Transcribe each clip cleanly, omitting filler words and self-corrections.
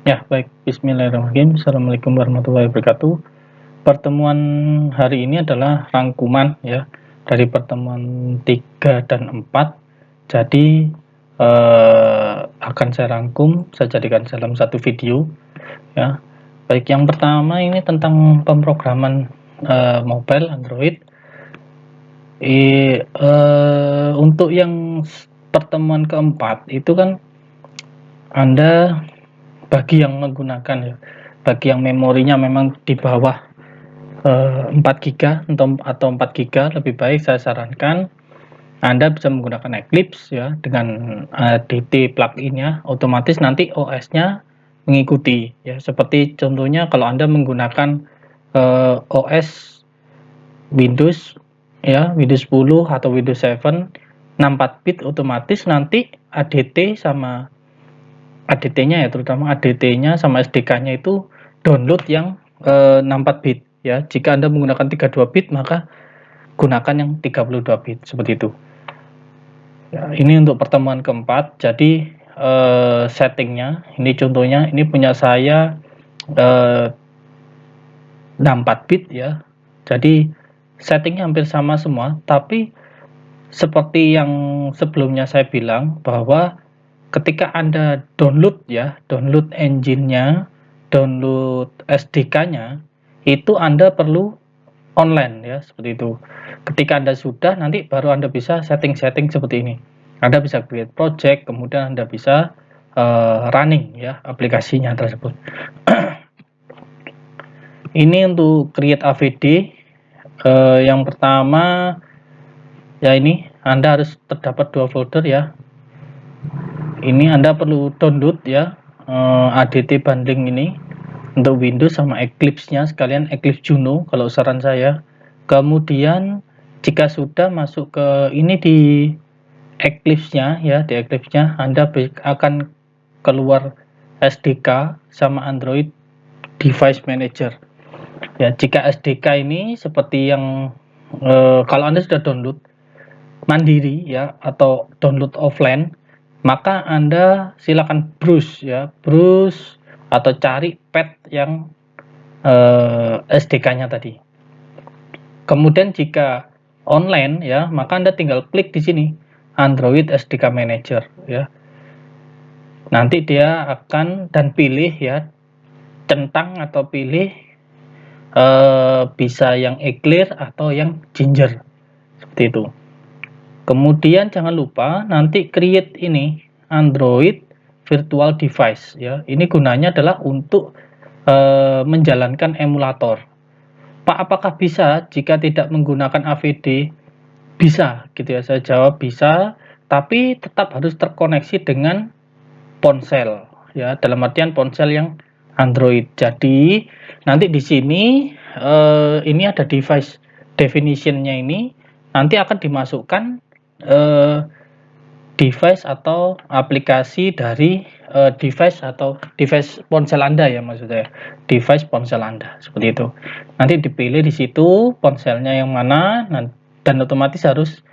Ya, baik. Bismillahirrahmanirrahim. Assalamualaikum warahmatullahi wabarakatuh. Pertemuan hari ini adalah rangkuman ya dari pertemuan 3 dan 4. Jadi akan saya rangkum, saya jadikan dalam satu video ya. Baik, yang pertama ini tentang pemrograman mobile Android. Untuk yang pertemuan keempat itu kan Anda bagi yang menggunakan ya, bagi yang memorinya memang di bawah 4 GB atau 4 GB, lebih baik saya sarankan Anda bisa menggunakan Eclipse ya dengan DT plugin-nya, otomatis nanti OS-nya mengikuti ya. Seperti contohnya kalau Anda menggunakan OS Windows ya, Windows 10 atau Windows 7 64 bit, otomatis nanti ADT sama ADT-nya ya, terutama ADT-nya sama SDK-nya itu download yang 64 bit ya. Jika Anda menggunakan 32 bit maka gunakan yang 32 bit seperti itu. Ya, ini untuk pertemuan keempat. Jadi settingnya ini contohnya, ini punya saya 64 bit ya. Jadi settingnya hampir sama semua, tapi seperti yang sebelumnya saya bilang bahwa ketika Anda download ya, download engine-nya, download SDK-nya, itu Anda perlu online ya, seperti itu. Ketika Anda sudah, nanti baru Anda bisa setting-setting seperti ini. Anda bisa create project, kemudian Anda bisa running ya aplikasinya tersebut. Ini untuk create AVD. Yang pertama ya, ini Anda harus terdapat 2 folder ya. Ini Anda perlu download ya ADT bundling ini untuk Windows sama Eclipse-nya sekalian, Eclipse Juno kalau saran saya. Kemudian jika sudah masuk ke ini di Eclipse-nya ya, di Eclipse-nya Anda akan keluar SDK sama Android Device Manager. Ya, jika SDK ini seperti yang kalau Anda sudah download mandiri ya atau download offline, maka Anda silakan browse ya, browse atau cari path yang SDK-nya tadi. Kemudian jika online ya, maka Anda tinggal klik di sini Android SDK Manager ya. Nanti dia akan dan pilih ya, centang atau pilih bisa yang Eclair atau yang Ginger seperti itu. Kemudian jangan lupa nanti create ini Android Virtual Device ya. Ini gunanya adalah untuk menjalankan emulator. Pak, apakah bisa jika tidak menggunakan AVD? Bisa gitu ya, saya jawab bisa, tapi tetap harus terkoneksi dengan ponsel ya, dalam artian ponsel yang Android. Jadi nanti di sini ini ada device definition-nya, ini nanti akan dimasukkan device atau aplikasi dari device atau device ponsel Anda ya, maksud saya device ponsel Anda seperti itu. Nanti dipilih di situ ponselnya yang mana dan otomatis harus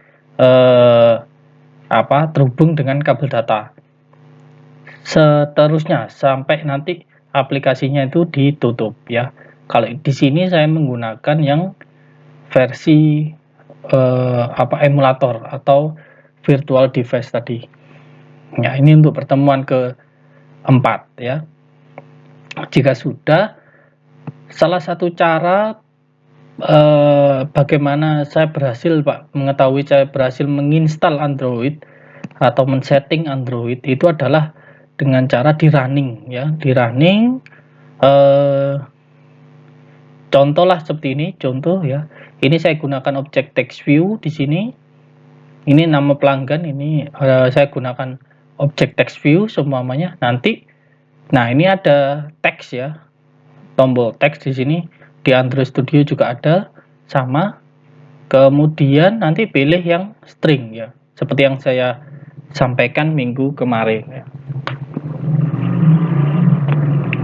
terhubung dengan kabel data. Seterusnya sampai nanti aplikasinya itu ditutup ya. Kalau di sini saya menggunakan yang versi emulator atau virtual device tadi. Ya, ini untuk pertemuan keempat ya. Jika sudah, salah satu cara bagaimana saya berhasil mengetahui saya berhasil menginstal Android atau men-setting Android itu adalah dengan cara di running ya, di running contoh lah seperti ini, contoh ya. Ini saya gunakan objek text view di sini. Ini nama pelanggan, ini saya gunakan objek text view semuanya. Nanti, nah ini ada teks ya, tombol teks di sini. Di Android Studio juga ada sama. Kemudian nanti pilih yang string ya, seperti yang saya sampaikan minggu kemarin ya.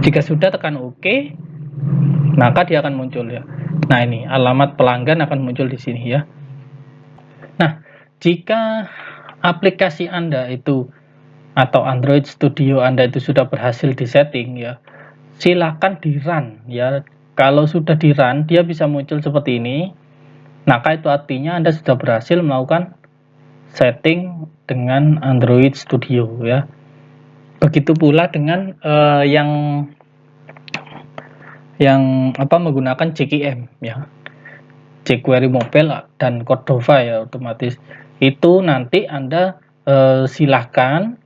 Jika sudah, tekan OK, maka dia akan muncul ya. Nah, ini alamat pelanggan akan muncul di sini ya. Nah, jika aplikasi Anda itu atau Android Studio Anda itu sudah berhasil disetting ya, silakan di run ya. Kalau sudah di run, dia bisa muncul seperti ini. Maka itu artinya Anda sudah berhasil melakukan setting dengan Android Studio ya. Begitu pula dengan yang menggunakan JQM ya, jQuery Mobile dan Cordova ya, otomatis itu nanti Anda silahkan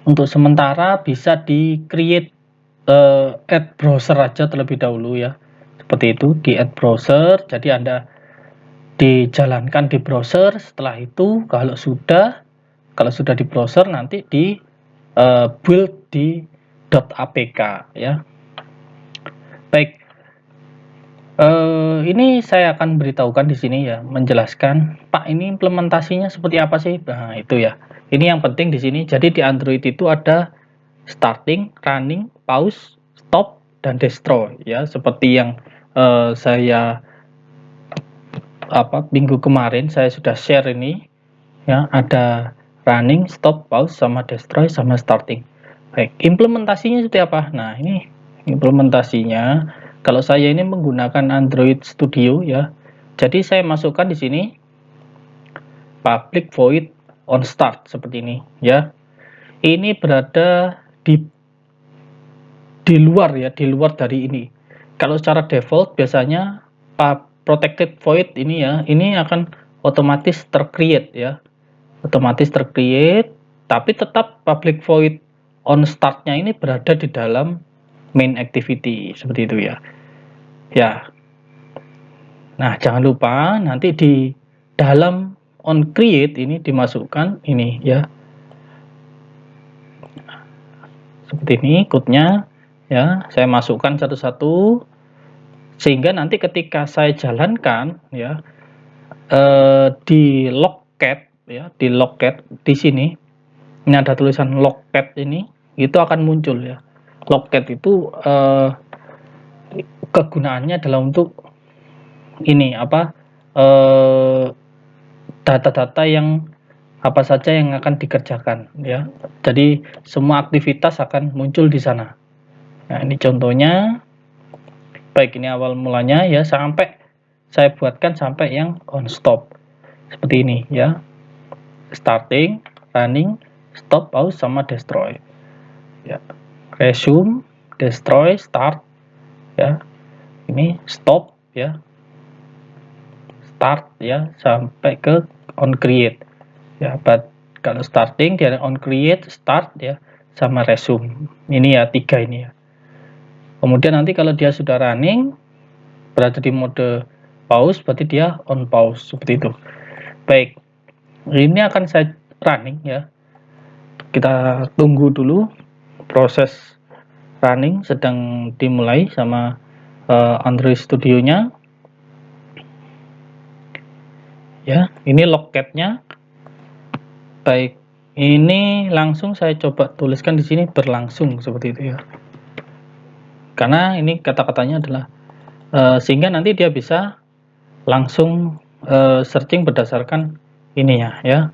untuk sementara bisa di create add browser aja terlebih dahulu ya, seperti itu, di add browser. Jadi Anda dijalankan di browser, setelah itu kalau sudah di browser nanti di build di .apk ya. Baik, ini saya akan beritahukan di sini ya, menjelaskan, Pak, ini implementasinya seperti apa sih? Nah, itu ya. Ini yang penting di sini. Jadi di Android itu ada starting, running, pause, stop, dan destroy ya. Seperti yang saya minggu kemarin saya sudah share ini ya, ada running, stop, pause, sama destroy, sama starting. Baik, implementasinya seperti apa? Nah, ini implementasinya. Kalau saya ini menggunakan Android Studio ya. Jadi saya masukkan di sini public void on start seperti ini ya. Ini berada di luar ya, di luar dari ini. Kalau secara default biasanya protected void ini ya, ini akan otomatis tercreate ya. Otomatis tercreate, tapi tetap public void on start-nya ini berada di dalam main activity seperti itu ya. Ya. Nah, jangan lupa nanti di dalam on create ini dimasukkan ini ya. Seperti ini code-nya ya, saya masukkan satu-satu sehingga nanti ketika saya jalankan ya, di logcat ya, di logcat di sini ini ada tulisan logcat, ini itu akan muncul ya. Logcat itu kegunaannya adalah untuk ini data-data yang apa saja yang akan dikerjakan ya. Jadi semua aktivitas akan muncul di sana. Nah, ini contohnya. Baik, ini awal mulanya ya, sampai saya buatkan sampai yang on stop. Seperti ini ya. Starting, running, stop, pause, sama destroy. Ya. Resume, destroy, start ya. Ini stop ya. Start ya sampai ke on create. Ya, kalau starting dia on create, start ya, sama resume. Ini ya, 3 ini ya. Kemudian nanti kalau dia sudah running, berada di mode pause, berarti dia on pause seperti itu. Baik, ini akan saya running ya. Kita tunggu dulu, proses running sedang dimulai sama Android Studio-nya. Ya, ini logcat-nya. Baik, ini langsung saya coba tuliskan di sini berlangsung seperti itu ya. Karena ini kata-katanya adalah sehingga nanti dia bisa langsung searching berdasarkan ininya ya.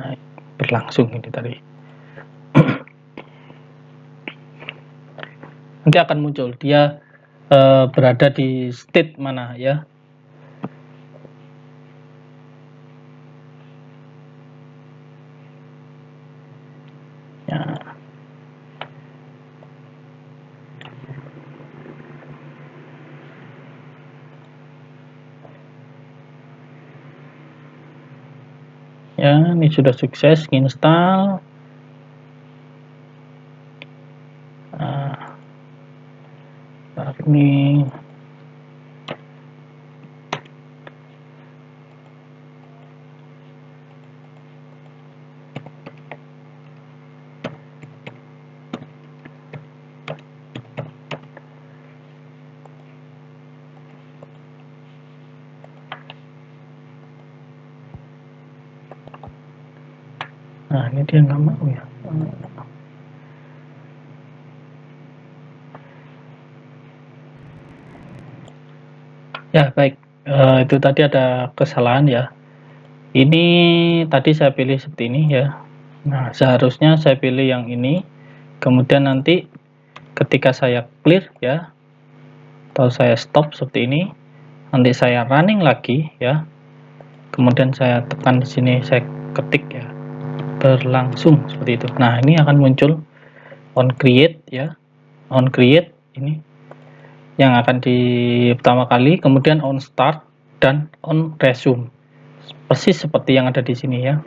Nah, berlangsung ini tadi. Nanti akan muncul dia berada di state mana ya. Ya, ini sudah sukses install. Ini nah, ini dia nggak mau ya. Ya, baik, itu tadi ada kesalahan ya. Ini tadi saya pilih seperti ini ya. Nah, seharusnya saya pilih yang ini, kemudian nanti ketika saya clear ya, atau saya stop seperti ini, nanti saya running lagi ya, kemudian saya tekan di sini, saya ketik ya, berlangsung seperti itu. Nah, ini akan muncul on create ya, on create ini yang akan di pertama kali, kemudian on start dan on resume. Persis seperti yang ada di sini ya.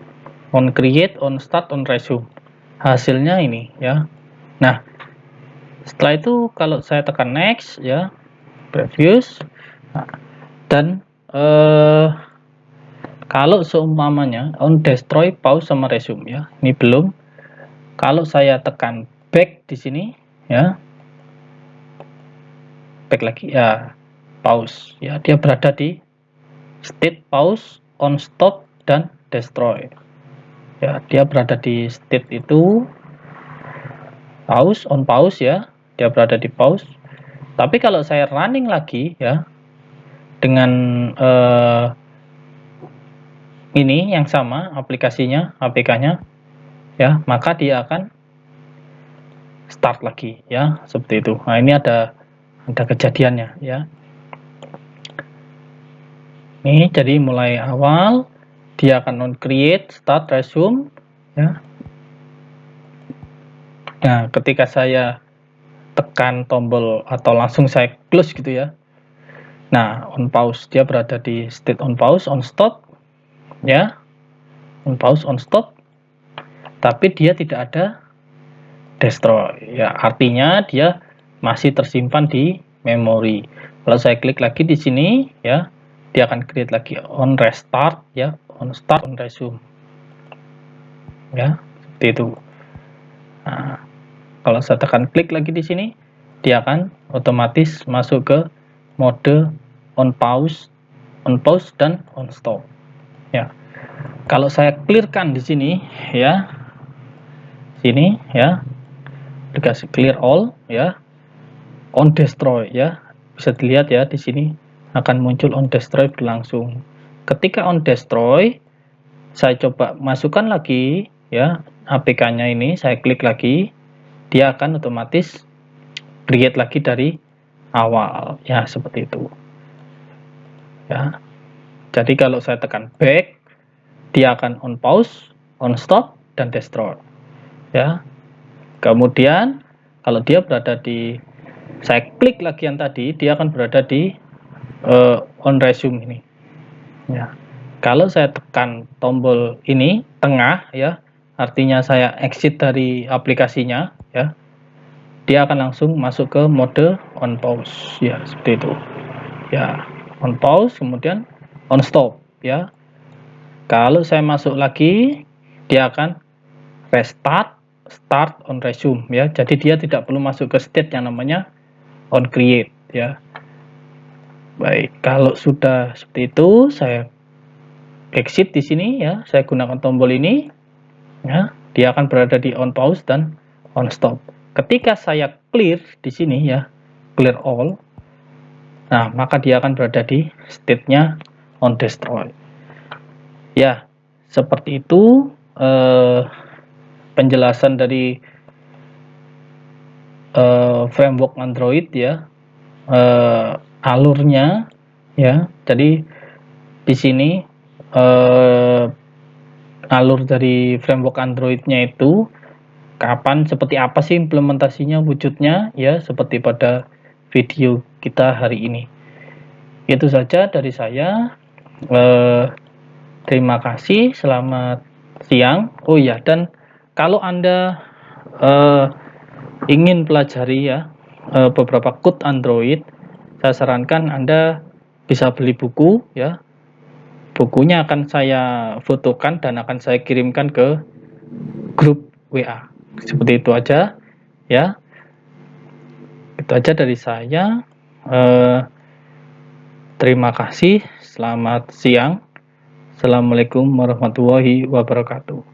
On create, on start, on resume. Hasilnya ini ya. Nah, setelah itu kalau saya tekan next ya, previous, nah, dan kalau seumpamanya on destroy, pause sama resume ya. Ini belum. Kalau saya tekan back di sini ya, back lagi ya, pause ya, dia berada di state pause, on stop dan destroy. Ya, dia berada di state itu pause, on pause ya, dia berada di pause. Tapi kalau saya running lagi ya, dengan ini yang sama aplikasinya, APK-nya ya, maka dia akan start lagi ya, seperti itu. Nah, ini ada kejadiannya ya. Ini jadi mulai awal dia akan on create, start, resume ya. Nah, ketika saya tekan tombol atau langsung saya close gitu ya. Nah, on pause dia berada di state on pause, on stop ya. On pause, on stop. Tapi dia tidak ada destroy ya. Artinya dia masih tersimpan di memori. Kalau saya klik lagi di sini ya, dia akan create lagi on restart ya, on start, on resume. Ya, seperti itu. Nah, kalau saya tekan klik lagi di sini, dia akan otomatis masuk ke mode on pause dan on stop. Ya. Kalau saya clearkan di sini ya, sini ya, dikasih clear all ya, on destroy ya, bisa dilihat ya di sini akan muncul on destroy berlangsung. Ketika on destroy, saya coba masukkan lagi ya, APK-nya ini, saya klik lagi, dia akan otomatis create lagi dari awal ya, seperti itu ya. Jadi kalau saya tekan back, dia akan on pause, on stop dan destroy ya. Kemudian kalau dia berada di, saya klik lagi yang tadi, dia akan berada di on resume ini ya. Kalau saya tekan tombol ini tengah ya, artinya saya exit dari aplikasinya ya, dia akan langsung masuk ke mode on pause ya, seperti itu ya. On pause kemudian on stop ya. Kalau saya masuk lagi, dia akan restart, start, on resume ya. Jadi dia tidak perlu masuk ke state yang namanya on create ya. Baik, kalau sudah seperti itu, saya exit di sini ya. Saya gunakan tombol ini ya. Dia akan berada di on pause dan on stop. Ketika saya clear di sini ya, clear all, nah maka dia akan berada di state-nya on destroy. Ya, seperti itu penjelasan dari framework Android ya, alurnya ya. Jadi di sini alur dari framework Androidnya itu kapan, seperti apa sih implementasinya, wujudnya ya, seperti pada video kita hari ini. Itu saja dari saya. Terima kasih, selamat siang. Oh ya, dan kalau Anda ingin pelajari ya beberapa code Android, saya sarankan Anda bisa beli buku ya. Bukunya akan saya fotokan dan akan saya kirimkan ke grup WA. Seperti itu aja ya. Itu aja dari saya. Terima kasih. Selamat siang. Assalamualaikum warahmatullahi wabarakatuh.